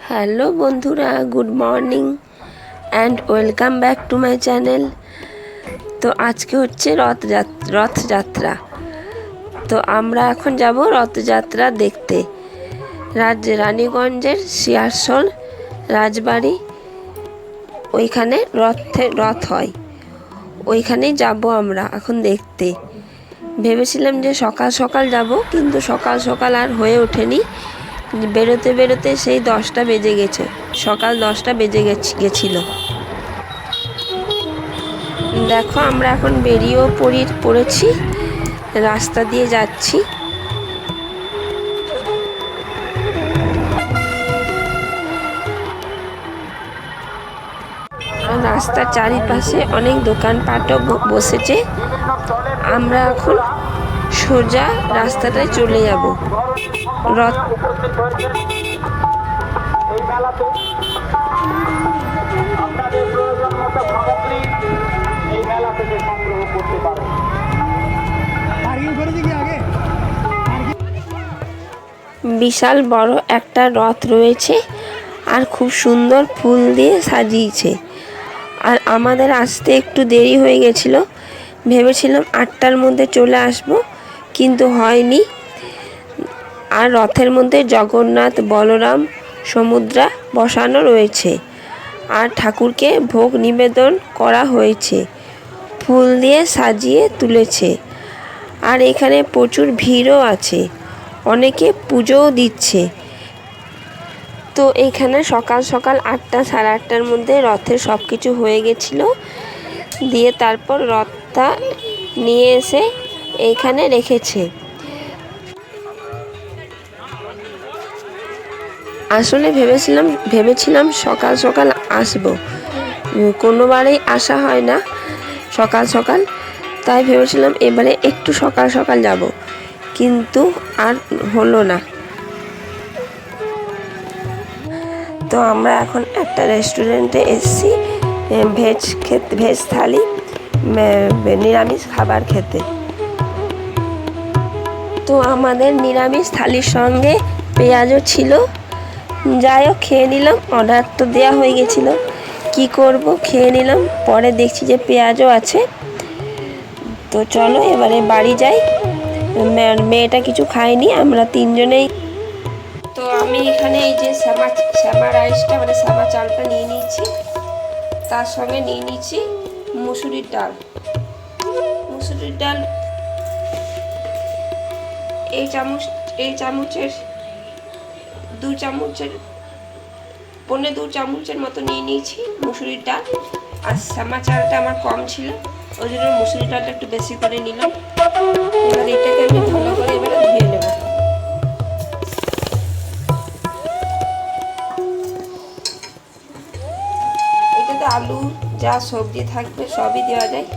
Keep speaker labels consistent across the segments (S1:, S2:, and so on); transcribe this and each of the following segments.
S1: Hello বন্ধুরা, good morning and welcome back to my channel. তো আজকে হচ্ছে রথযাত্রা। তো আমরা এখন যাব রথযাত্রা দেখতে। রানীগঞ্জের শিয়ারশোল রাজবাড়ি, ওইখানে রথ হয়, ওইখানেই যাব আমরা এখন দেখতে। ভেবেছিলাম যে সকাল সকাল যাব, কিন্তু সকাল সকাল আর হয়ে ওঠেনি। বেরোতে বেরোতে সেই 10টা বেজে গেছে, সকাল 10টা বেজে গেছিল। দেখো আমরা এখন বেরিয়েও পড়েছি, রাস্তা দিয়ে যাচ্ছি। রাস্তার চারিপাশে অনেক দোকানপাটও বসেছে। আমরা এখন সোজা রাস্তাটায় চলে যাব। রথ বিশাল বড় একটা রথ রয়েছে, আর খুব সুন্দর ফুল দিয়ে সাজিয়েছে। আর আমাদের আসতে একটু দেরি হয়ে গেছিল, ভেবেছিলাম 8টার মধ্যে চলে আসব, কিন্তু হয়নি। আর রথের মধ্যে জগন্নাথ, বলরাম, সমুদ্রা বসানো রয়েছে, আর ঠাকুরকে ভোগ নিবেদন করা হয়েছে, ফুল দিয়ে সাজিয়ে তুলেছে। আর এখানে প্রচুর ভিড়ও আছে, অনেকে পুজোও দিচ্ছে। তো এইখানে সকাল সকাল 8টা সাড়ে 8টার মধ্যে রথের সব কিছু হয়ে গেছিলো। দিয়ে তারপর রথটা নিয়ে এসে এইখানে রেখেছে। আসলে ভেবেছিলাম সকাল সকাল আসব, কোনোবারেই আসা হয় না সকাল সকাল, তাই ভেবেছিলাম এবারে একটু সকাল সকাল যাব, কিন্তু আর হলো না। তো আমরা এখন একটা রেস্টুরেন্টে এসেছি ভেজ থালি, নিরামিষ খাবার খেতে। তো আমাদের নিরামিষ থালির সঙ্গে পেঁয়াজও ছিল। যাই হোক, খেয়ে নিলাম। অর্ডার তো দেওয়া হয়ে গেছিলো, কি করব, খেয়ে নিলাম। পরে দেখছি যে পেঁয়াজও আছে। তো চলো এবারে বাড়ি যাই। মেয়েটা কিছু খায়নি, আমরা 3জনেই। তো আমি এখানে এই যে শ্যামা রাইসটা, মানে শ্যামা চালটা নিয়ে নিয়েছি, তার সঙ্গে নিয়ে নিয়েছি মুসুরির ডাল। এই চামচের 2 চামচের পৌনে 2 চামচের মতো নিয়ে নিয়েছি মুসুরির ডাল। আর শ্যামা চালটা আমার কম ছিল, ওই জন্য মুসুরির ডালটা একটু বেশি করে নিলাম। এবার এটাকে আমি ভালো করে এবারে ধুয়ে নেব। এটাতে আলু যা সবজি থাকবে সবই দেওয়া যায়।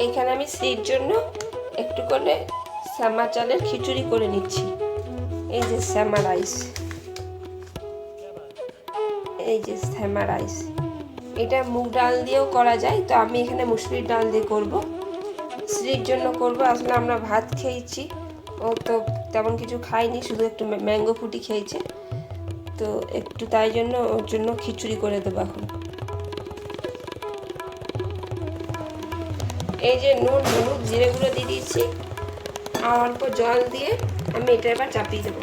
S1: এখানে আমি স্ত্রীর জন্য একটু করে শ্যামা চালের খিচুড়ি করে নিচ্ছি। এই যে শ্যামা রাইস, এটা মুগ ডাল দিয়েও করা যায়, তো আমি এখানে মুসুরির ডাল দিয়ে করব। স্ত্রীর জন্য করব। আসলে আমরা ভাত খেয়েছি, ও তো তেমন কিছু খায়নি, শুধু একটু ম্যাঙ্গো ফুটি খেয়েছে, তো একটু তাই জন্য ওর জন্য খিচুড়ি করে দেবো এখন। এই যে নুন, হলুদ, জিরে গুঁড়ো দিয়ে দিয়েছি, আর অল্প জল দিয়ে আমি এটা এবার চাপিয়ে দেবো।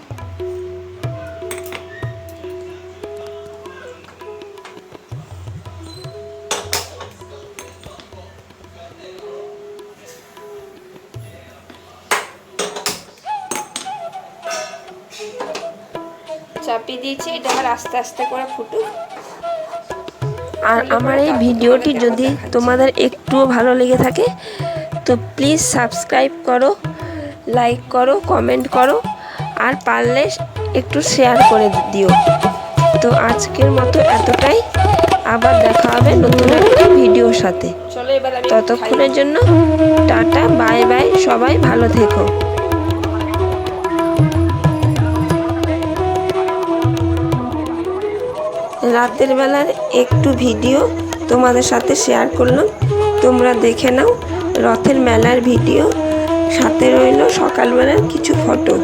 S1: চাপিয়ে দিয়েছি, এটা আবার আস্তে আস্তে করে ফুটুক। আর আমার এই ভিডিওটি যদি তোমাদের একটুও ভালো লেগে থাকে, তো প্লিজ সাবস্ক্রাইব করো, লাইক করো, কমেন্ট করো, আর পারলে একটু শেয়ার করে দিও। তো আজকের মতো এতটাই। আবার দেখা হবে নতুন একটা ভিডিওর সাথে। ততক্ষণের জন্য টাটা, বাই বাই, সবাই ভালো থেকো। রাতের বেলার একটু ভিডিও তোমাদের সাথে শেয়ার করলাম, তোমরা দেখে নাও রথের মেলার ভিডিও, সাথে রইল সকালবেলার কিছু ফটো।